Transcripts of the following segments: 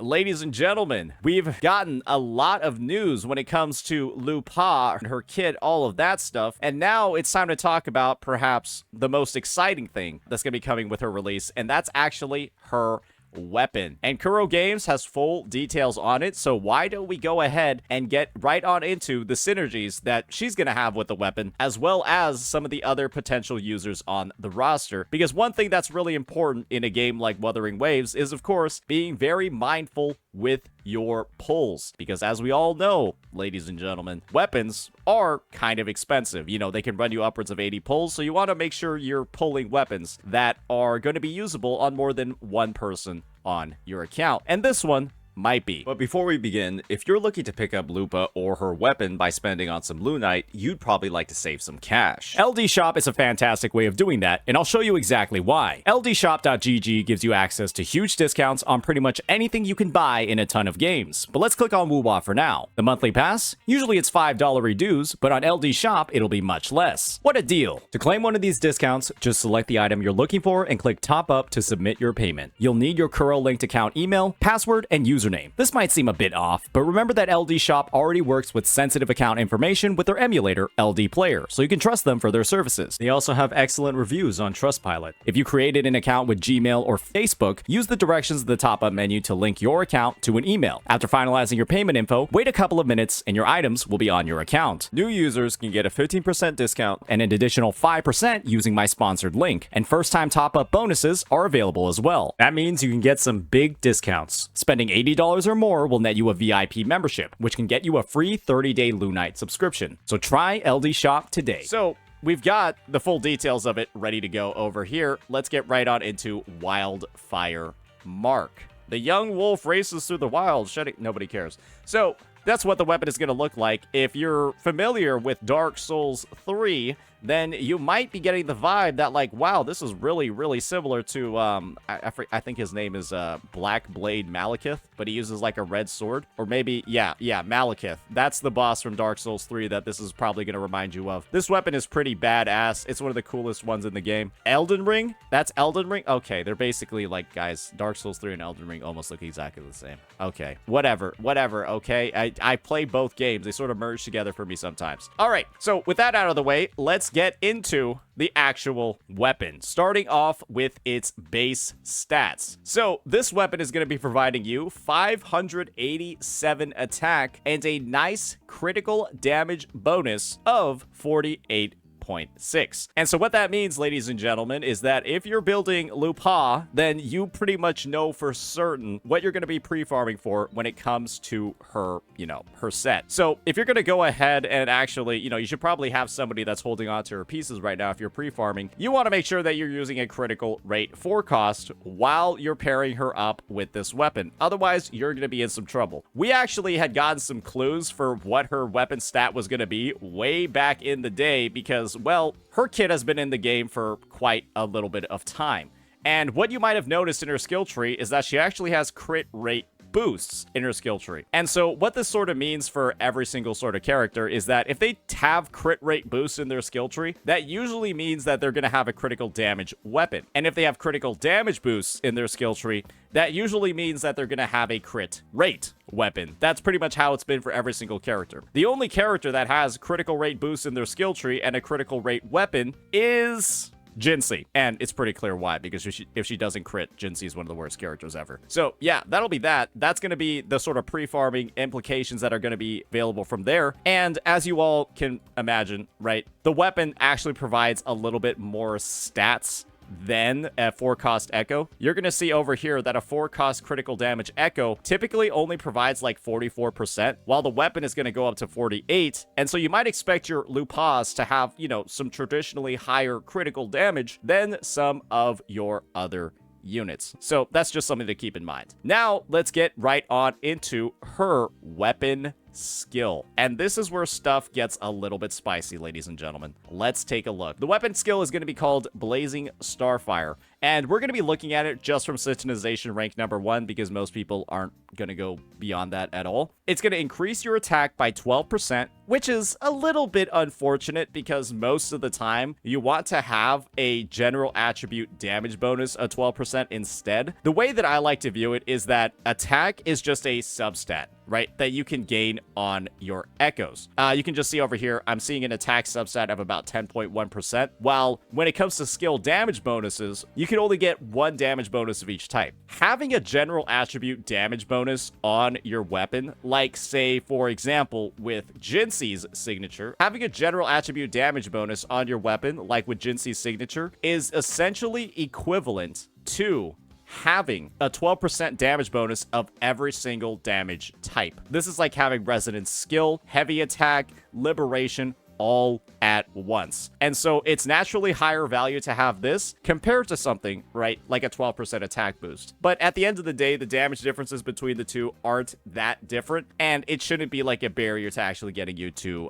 ladies and gentlemen, we've gotten a lot of news when it comes to Lupa and her kid, all of that stuff. And now it's time to talk about perhaps the most exciting thing that's going to be coming with her release, and that's actually her weapon. And Kuro Games has full details on it, so why don't we go ahead and get right on into the synergies that she's gonna have with the weapon, as well as some of the other potential users on the roster. Because one thing that's really important in a game like Wuthering Waves is, of course, being very mindful with your pulls. Because as we all know, ladies and gentlemen, weapons are kind of expensive. You know, they can run you upwards of 80 pulls, so you want to make sure you're pulling weapons that are going to be usable on more than one person on your account. And this one might be. But before we begin, if you're looking to pick up Lupa or her weapon by spending on some lunite, you'd probably like to save some cash. LD Shop is a fantastic way of doing that, and I'll show you exactly why. LDshop.gg gives you access to huge discounts on pretty much anything you can buy in a ton of games. But let's click on Wuwa for now. The monthly pass? Usually it's $5 dues, but on LD Shop, it'll be much less. What a deal! To claim one of these discounts, just select the item you're looking for and click Top Up to submit your payment. You'll need your Kuro linked account email, password, and username. This might seem a bit off, but remember that LD Shop already works with sensitive account information with their emulator, LD Player, so you can trust them for their services. They also have excellent reviews on Trustpilot. If you created an account with Gmail or Facebook, use the directions of the top-up menu to link your account to an email. After finalizing your payment info, wait a couple of minutes and your items will be on your account. New users can get a 15% discount and an additional 5% using my sponsored link, and first-time top-up bonuses are available as well. That means you can get some big discounts. Spending $80 or more will net you a VIP membership, which can get you a free 30-day lunite subscription. So try LD Shop today. So we've got the full details of it ready to go over here. Let's get right on into Wildfire Mark. The young wolf races through the wild, shedding... Nobody cares. So that's what the weapon is going to look like. If you're familiar with Dark Souls 3, then you might be getting the vibe that, like, wow, this is really, really similar to, I think his name is Black Blade Malekith, but he uses, like, a red sword. Or maybe, yeah, Malekith. That's the boss from Dark Souls 3 that this is probably going to remind you of. This weapon is pretty badass. It's one of the coolest ones in the game. Elden Ring? That's Elden Ring? Okay, they're basically, like, guys, Dark Souls 3 and Elden Ring almost look exactly the same. Okay, whatever, okay? I play both games. They sort of merge together for me sometimes. All right, so with that out of the way, let's get into the actual weapon, starting off with its base stats. So this weapon is going to be providing you 587 attack and a nice critical damage bonus of 48.6. And so what that means, ladies and gentlemen, is that if you're building Lupa, then you pretty much know for certain what you're going to be pre-farming for when it comes to her, her set. So if you're going to go ahead and actually, you should probably have somebody that's holding on to her pieces right now if you're pre-farming. You want to make sure that you're using a critical rate forecast while you're pairing her up with this weapon. Otherwise, you're going to be in some trouble. We actually had gotten some clues for what her weapon stat was going to be way back in the day because, well, her kit has been in the game for quite a little bit of time. And what you might have noticed in her skill tree is that she actually has crit rate boosts in her skill tree. And so what this sort of means for every single sort of character is that if they have crit rate boosts in their skill tree, that usually means that they're going to have a critical damage weapon. And if they have critical damage boosts in their skill tree, that usually means that they're going to have a crit rate weapon. That's pretty much how it's been for every single character. The only character that has critical rate boosts in their skill tree and a critical rate weapon is Jinsei, and it's pretty clear why, because if she doesn't crit, Jinsei is one of the worst characters ever. So yeah, that'll be that. That's going to be the sort of pre-farming implications that are going to be available from there. And as you all can imagine, right, the weapon actually provides a little bit more stats than a 4-cost echo. You're going to see over here that a 4-cost critical damage echo typically only provides like 44%, while the weapon is going to go up to 48. And so you might expect your Lupas to have, some traditionally higher critical damage than some of your other units. So that's just something to keep in mind. Now, let's get right on into her weapon skill. And this is where stuff gets a little bit spicy, ladies and gentlemen. Let's take a look. The weapon skill is going to be called Blazing Starfire. And we're going to be looking at it just from citizenization rank number 1 because most people aren't going to go beyond that at all. It's going to increase your attack by 12%, which is a little bit unfortunate because most of the time you want to have a general attribute damage bonus of 12% instead. The way that I like to view it is that attack is just a substat, right, that you can gain on your echoes. You can just see over here, I'm seeing an attack substat of about 10.1%, while when it comes to skill damage bonuses, you can only get 1 damage bonus of each type. Having a general attribute damage bonus on your weapon, like say, for example, with Jinxi's signature, having a general attribute damage bonus on your weapon, like with Jinxi's signature, is essentially equivalent to having a 12% damage bonus of every single damage type. This is like having Resonance Skill, Heavy Attack, Liberation, all at once. And so it's naturally higher value to have this compared to something, right, like a 12% attack boost. But at the end of the day, the damage differences between the two aren't that different, and it shouldn't be like a barrier to actually getting you to,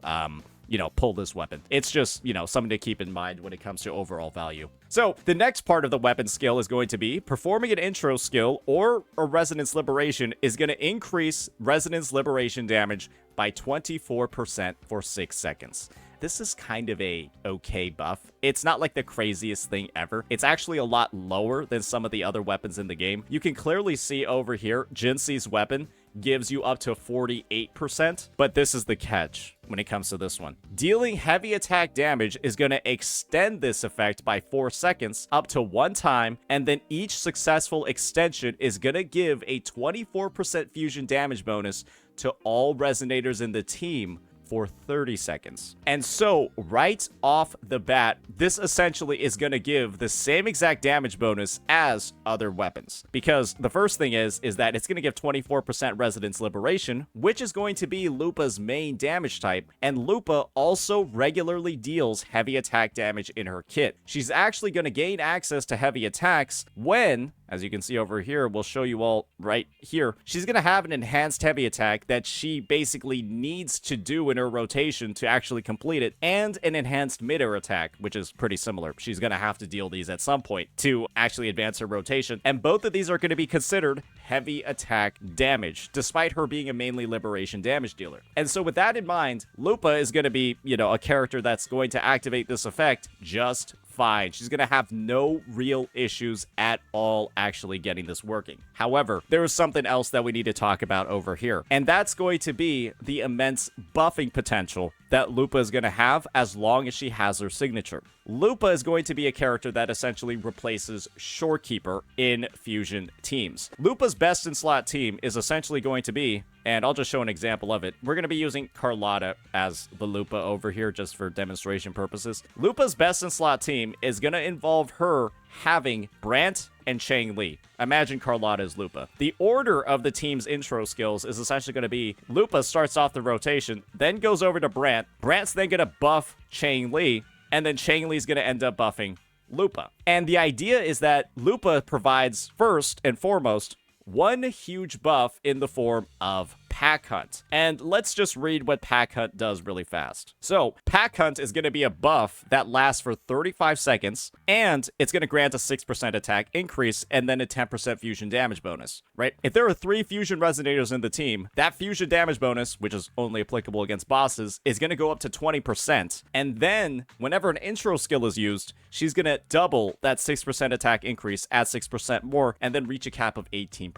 pull this weapon. It's just, something to keep in mind when it comes to overall value. So the next part of the weapon skill is going to be performing an intro skill or a resonance liberation is going to increase resonance liberation damage by 24% for 6 seconds. This is kind of a okay buff. It's not like the craziest thing ever. It's actually a lot lower than some of the other weapons in the game. You can clearly see over here, Jinxi's weapon gives you up to 48%, but this is the catch when it comes to this one. Dealing heavy attack damage is going to extend this effect by 4 seconds up to 1 time, and then each successful extension is going to give a 24% fusion damage bonus to all resonators in the team for 30 seconds. And so right off the bat, this essentially is going to give the same exact damage bonus as other weapons. Because the first thing is that it's going to give 24% resonance liberation, which is going to be Lupa's main damage type. And Lupa also regularly deals heavy attack damage in her kit. She's actually going to gain access to heavy attacks when, as you can see over here, we'll show you all right here, she's going to have an enhanced heavy attack that she basically needs to do in her rotation to actually complete it, and an enhanced mid-air attack, which is pretty similar. She's going to have to deal these at some point to actually advance her rotation, and both of these are going to be considered heavy attack damage, despite her being a mainly liberation damage dealer. And so with that in mind, Lupa is going to be, a character that's going to activate this effect just fine. She's going to have no real issues at all actually getting this working. However, there is something else that we need to talk about over here, and that's going to be the immense buffing potential that Lupa is going to have as long as she has her signature. Lupa is going to be a character that essentially replaces Shorekeeper in fusion teams. Lupa's best in slot team is essentially going to be, and I'll just show an example of it. We're going to be using Carlotta as the Lupa over here just for demonstration purposes. Lupa's best in slot team is going to involve her having Brant and Chang-Li. Imagine Carlotta as Lupa. The order of the team's intro skills is essentially going to be Lupa starts off the rotation, then goes over to Brant. Brant's then going to buff Chang-Li, and then Chang-Li's going to end up buffing Lupa. And the idea is that Lupa provides, first and foremost, one huge buff in the form of Pack Hunt. And let's just read what Pack Hunt does really fast. So, Pack Hunt is going to be a buff that lasts for 35 seconds, and it's going to grant a 6% attack increase and then a 10% fusion damage bonus, right? If there are 3 fusion resonators in the team, that fusion damage bonus, which is only applicable against bosses, is going to go up to 20%. And then, whenever an intro skill is used, she's going to double that 6% attack increase, add 6% more, and then reach a cap of 18%.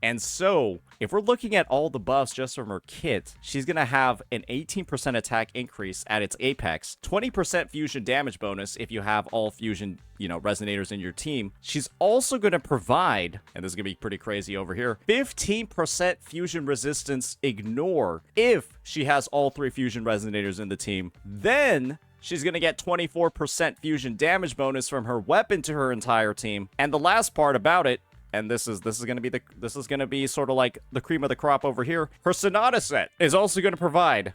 And so, if we're looking at all the buffs just from her kit, she's going to have an 18% attack increase at its apex, 20% fusion damage bonus if you have all fusion, resonators in your team. She's also going to provide, and this is going to be pretty crazy over here, 15% fusion resistance ignore if she has all 3 fusion resonators in the team. Then she's going to get 24% fusion damage bonus from her weapon to her entire team. And the last part about it, and this is going to be sort of like the cream of the crop over here, her Sonata set is also going to provide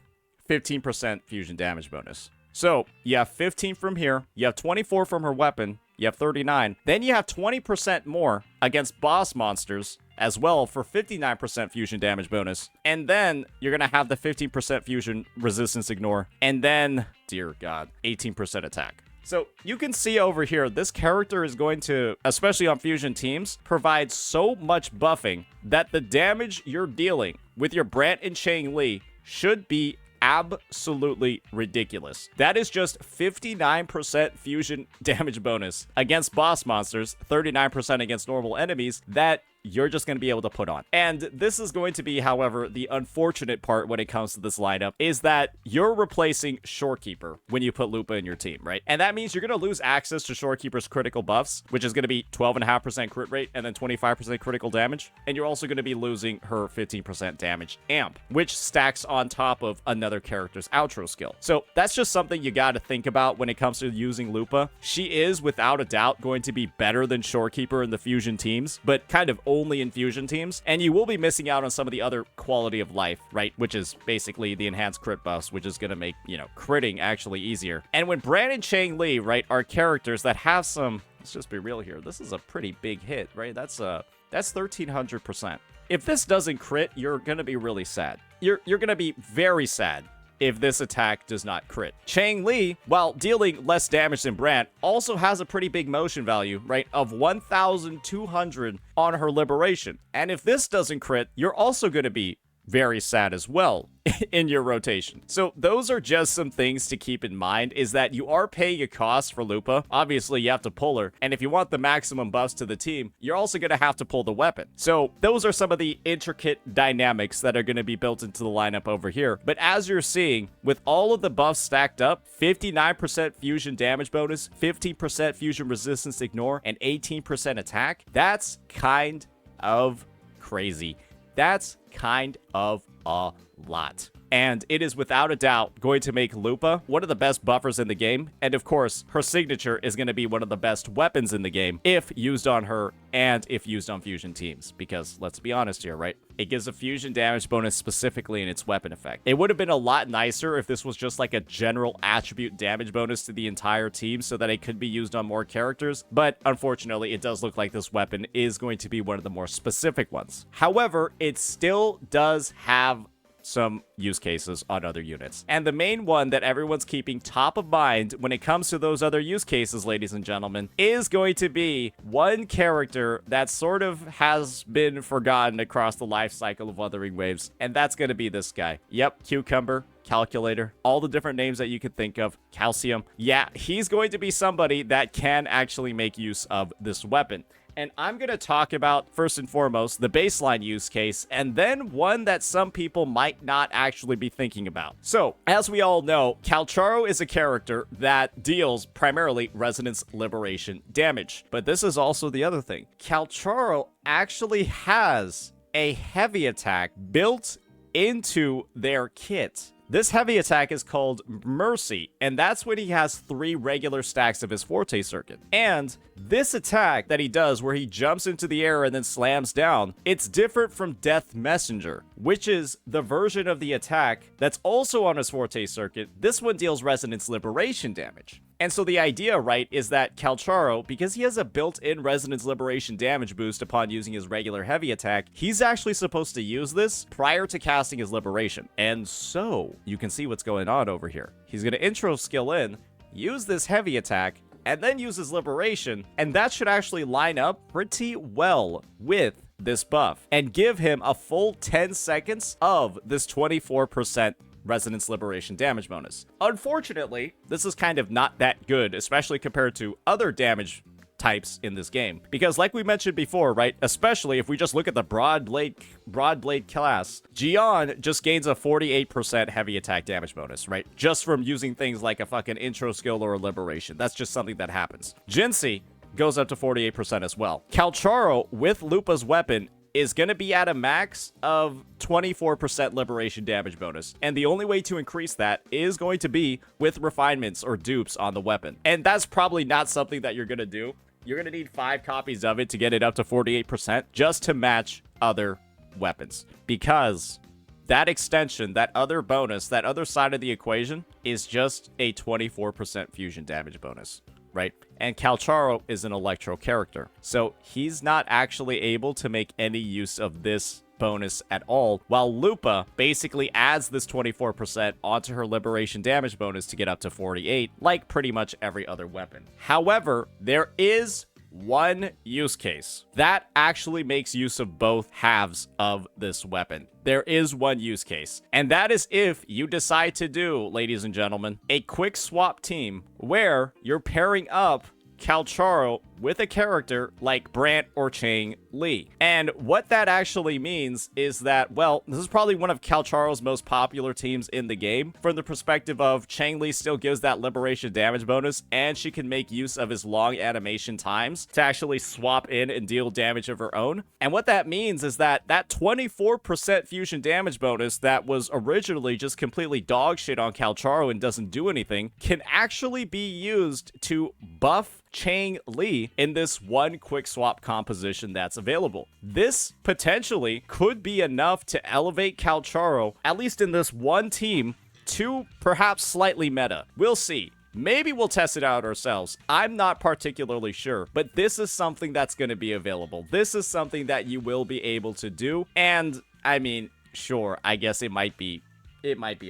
15% fusion damage bonus. So you have 15 from here, you have 24 from her weapon, you have 39, then you have 20% more against boss monsters as well for 59% fusion damage bonus, and then you're going to have the 15% fusion resistance ignore, and then, dear God, 18% attack. So you can see over here, this character is going to, especially on fusion teams, provide so much buffing that the damage you're dealing with your Brant and Chang Li should be absolutely ridiculous. That is just 59% fusion damage bonus against boss monsters, 39% against normal enemies that you're just going to be able to put on. And this is going to be, however, the unfortunate part when it comes to this lineup is that you're replacing Shorekeeper when you put Lupa in your team, right? And that means you're going to lose access to Shorekeeper's critical buffs, which is going to be 12.5% crit rate and then 25% critical damage. And you're also going to be losing her 15% damage amp, which stacks on top of another character's outro skill. So that's just something you got to think about when it comes to using Lupa. She is, without a doubt, going to be better than Shorekeeper in the fusion teams, but kind of only in fusion teams, and you will be missing out on some of the other quality of life, right? Which is basically the enhanced crit buffs, which is going to make, you know, critting actually easier. And when Brand and Chang Li, right, are characters that have some, let's just be real here, this is a pretty big hit, right? That's 1300%. If this doesn't crit, you're going to be really sad. You're going to be very sad if this attack does not crit. Chang Li, while dealing less damage than Brant, also has a pretty big motion value, right, of 1,200 on her liberation. And if this doesn't crit, you're also going to be very sad as well in your rotation. So those are just some things to keep in mind, is that you are paying a cost for Lupa. Obviously, you have to pull her. And if you want the maximum buffs to the team, you're also going to have to pull the weapon. So those are some of the intricate dynamics that are going to be built into the lineup over here. But as you're seeing, with all of the buffs stacked up, 59% fusion damage bonus, 15% fusion resistance ignore, and 18% attack, that's kind of crazy. That's kind of a lot. And it is without a doubt going to make Lupa one of the best buffers in the game. And of course, her signature is going to be one of the best weapons in the game if used on her and if used on fusion teams. Because let's be honest here, right? It gives a fusion damage bonus specifically in its weapon effect. It would have been a lot nicer if this was just like a general attribute damage bonus to the entire team so that it could be used on more characters. But unfortunately, it does look like this weapon is going to be one of the more specific ones. However, it still does have some use cases on other units. And the main one that everyone's keeping top of mind when it comes to those other use cases, ladies and gentlemen, is going to be one character that sort of has been forgotten across the life cycle of Wuthering Waves, and that's going to be this guy. Yep, Cucumber, Calculator, all the different names that you could think of, Calcium. Yeah, he's going to be somebody that can actually make use of this weapon. And I'm going to talk about, first and foremost, the baseline use case, and then one that some people might not actually be thinking about. So, as we all know, Calcharo is a character that deals primarily Resonance Liberation damage. But this is also the other thing. Calcharo actually has a heavy attack built into their kit. This heavy attack is called Mercy, and that's when he has 3 regular stacks of his Forte circuit. And this attack that he does where he jumps into the air and then slams down, it's different from Death Messenger, which is the version of the attack that's also on his Forte circuit. This one deals Resonance Liberation damage. And so the idea, right, is that Calcharo, because he has a built-in Resonance Liberation damage boost upon using his regular heavy attack, he's actually supposed to use this prior to casting his Liberation. And so, you can see what's going on over here. He's going to intro skill in, use this heavy attack, and then use his Liberation, and that should actually line up pretty well with this buff, and give him a full 10 seconds of this 24% Resonance Liberation damage bonus. Unfortunately, this is kind of not that good, especially compared to other damage types in this game. Because like we mentioned before, right, especially if we just look at the broad blade class, Jian just gains a 48% heavy attack damage bonus, right? Just from using things like a fucking intro skill or a liberation. That's just something that happens. Jinsi goes up to 48% as well. Calcharo with Lupa's weapon is going to be at a max of 24% liberation damage bonus. And the only way to increase that is going to be with refinements or dupes on the weapon. And that's probably not something that you're going to do. You're going to need 5 copies of it to get it up to 48% just to match other weapons. Because that extension, that other bonus, that other side of the equation is just a 24% fusion damage bonus, right? And Calcharo is an Electro character, so he's not actually able to make any use of this bonus at all, while Lupa basically adds this 24% onto her liberation damage bonus to get up to 48, like pretty much every other weapon. However, there is one use case that actually makes use of both halves of this weapon. There is one use case, and that is if you decide to do, ladies and gentlemen, a quick swap team where you're pairing up Calcharo with a character like Brant or Chang Li. And what that actually means is that, well, this is probably one of Calcharo's most popular teams in the game from the perspective of Chang Li still gives that liberation damage bonus, and she can make use of his long animation times to actually swap in and deal damage of her own. And what that means is that that 24% fusion damage bonus that was originally just completely dog shit on Calcharo and doesn't do anything can actually be used to buff Chang Li in this one quick swap composition that's available. This potentially could be enough to elevate Calcharo, at least in this one team, to perhaps slightly meta. We'll see. Maybe we'll test it out ourselves. I'm not particularly sure, but this is something that's going to be available. This is something that you will be able to do. And I mean, sure, I guess it might be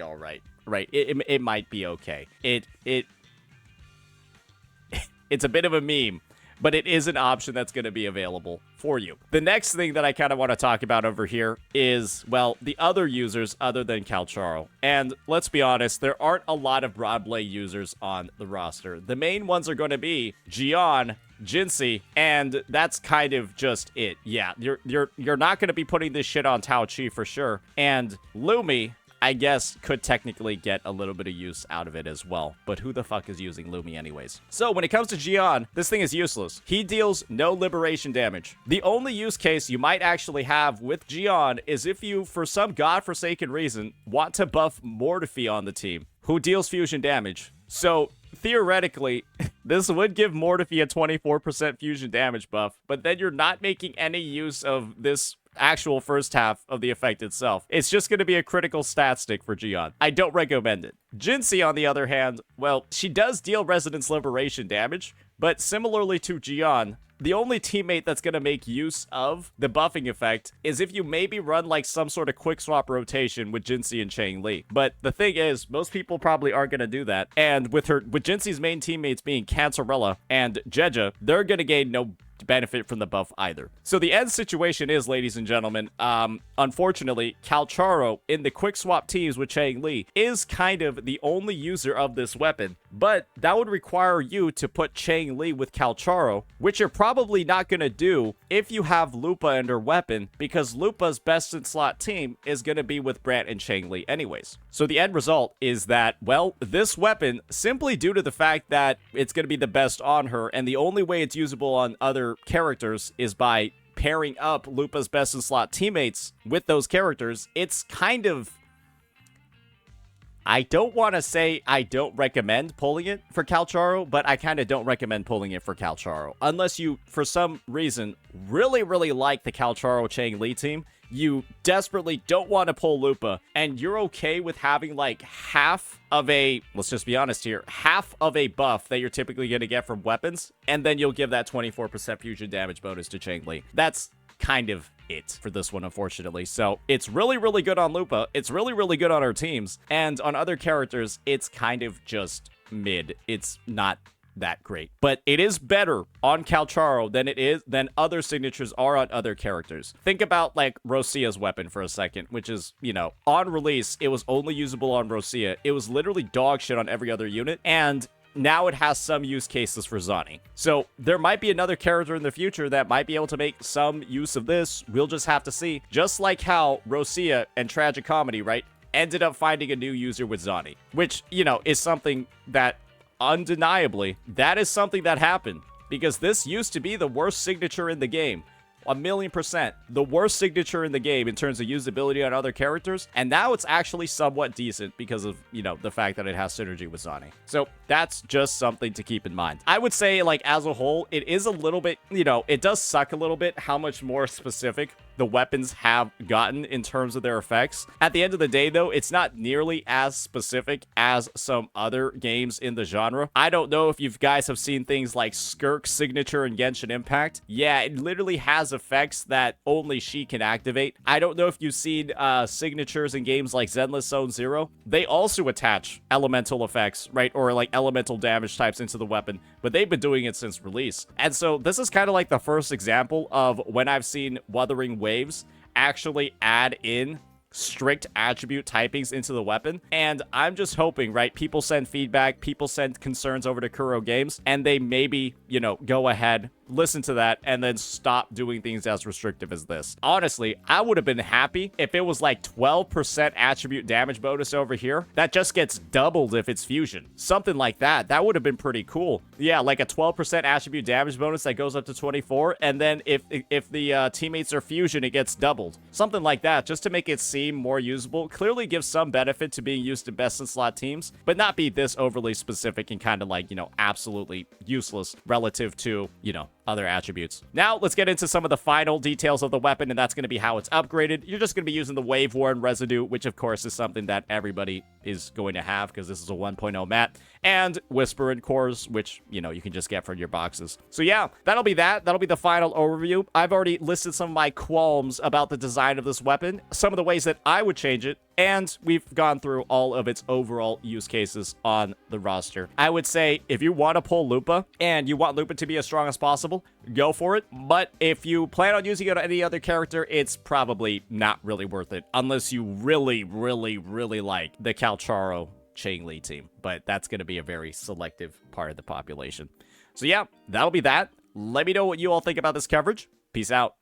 all right. Right? It might be okay. It's a bit of a meme, but it is an option that's going to be available for you. The next thing that I kind of want to talk about over here is, well, the other users other than Calcharo. And let's be honest, there aren't a lot of Broadblade users on the roster. The main ones are going to be Jian, Jinxie, and that's kind of just it. Yeah, you're not going to be putting this shit on Tao Chi for sure. And Lumi, I guess, could technically get a little bit of use out of it as well. But who the fuck is using Lumi anyways? So when it comes to Jian, this thing is useless. He deals no liberation damage. The only use case you might actually have with Jian is if you, for some godforsaken reason, want to buff Mortifi on the team, who deals fusion damage. So theoretically, this would give Mortifi a 24% fusion damage buff, but then you're not making any use of this actual first half of the effect itself. It's just going to be a critical stat stick for Jian. I don't recommend it. Jinxie, on the other hand, well, she does deal Resonance Liberation damage, but similarly to Jian, the only teammate that's going to make use of the buffing effect is if you maybe run like some sort of quick swap rotation with Jinxie and Chang Li. But the thing is, most people probably aren't going to do that. And with Jinxie's main teammates being Cancerella and Jeja, they're going to gain no benefit from the buff either. So the end situation is, ladies and gentlemen, unfortunately, Calcharo in the quick swap teams with Chang Li is kind of the only user of this weapon, but that would require you to put Chang Li with Calcharo, which you're probably not going to do if you have Lupa and her weapon, because Lupa's best in slot team is going to be with Brant and Chang Li anyways. So the end result is that, well, this weapon, simply due to the fact that it's going to be the best on her, and the only way it's usable on other characters is by pairing up Lupa's best in slot teammates with those characters, it's kind of, I don't want to say I don't recommend pulling it for Calcharo, but I kind of don't recommend pulling it for Calcharo. Unless you, for some reason, really, really like the Calcharo Chang Li team, you desperately don't want to pull Lupa, and you're okay with having like half of a, let's just be honest here, half of a buff that you're typically going to get from weapons, and then you'll give that 24% fusion damage bonus to Chang Li. That's kind of it for this one, unfortunately. So it's really, really good on Lupa. It's really, really good on our teams, and on other characters, it's kind of just mid. It's not that great, but it is better on Calcharo than other signatures are on other characters. Think about like Rosia's weapon for a second, which is, you know, on release it was only usable on Rosia. It was literally dog shit on every other unit, and now it has some use cases for Zani. So there might be another character in the future that might be able to make some use of this. We'll just have to see. Just like how Rosia and Tragic Comedy, right, ended up finding a new user with Zani, which, you know, is something that undeniably, that is something that happened, because this used to be the worst signature in the game. 1,000,000%. The worst signature in the game in terms of usability on other characters, and now it's actually somewhat decent because of, you know, the fact that it has synergy with Zani. So that's just something to keep in mind. I would say, like, as a whole, it is a little bit, you know, it does suck a little bit how much more specific the weapons have gotten in terms of their effects. At the end of the day, though, it's not nearly as specific as some other games in the genre. I don't know if you guys have seen things like Skirk's signature in Genshin Impact. Yeah, it literally has effects that only she can activate. I don't know if you've seen signatures in games like Zenless Zone Zero. They also attach elemental effects, right? Or like elemental damage types into the weapon, but they've been doing it since release. And so this is kind of like the first example of when I've seen Wuthering Waves actually add in strict attribute typings into the weapon. And I'm just hoping, right, people send feedback, people send concerns over to Kuro Games, and they maybe, you know, go ahead, listen to that, and then stop doing things as restrictive as this. Honestly, I would have been happy if it was like 12% attribute damage bonus over here. That just gets doubled if it's fusion. Something like that. That would have been pretty cool. Yeah, like a 12% attribute damage bonus that goes up to 24, and then if the teammates are fusion, it gets doubled. Something like that, just to make it seem more usable. Clearly gives some benefit to being used in best in slot teams, but not be this overly specific and kind of like, you know, absolutely useless relative to, you know, other attributes. Now, let's get into some of the final details of the weapon, and that's going to be how it's upgraded. You're just going to be using the Wave Worn Residue, which of course is something that everybody is going to have because this is a 1.0 map, and Whisper and Cores, which, you know, you can just get from your boxes. So yeah, that'll be that. That'll be the final overview. I've already listed some of my qualms about the design of this weapon, some of the ways that I would change it, and we've gone through all of its overall use cases on the roster. I would say if you want to pull Lupa and you want Lupa to be as strong as possible, go for it. But if you plan on using it on any other character, it's probably not really worth it unless you really, really, really like the Calcharo Changli team. But that's going to be a very selective part of the population. So yeah, that'll be that. Let me know what you all think about this coverage. Peace out.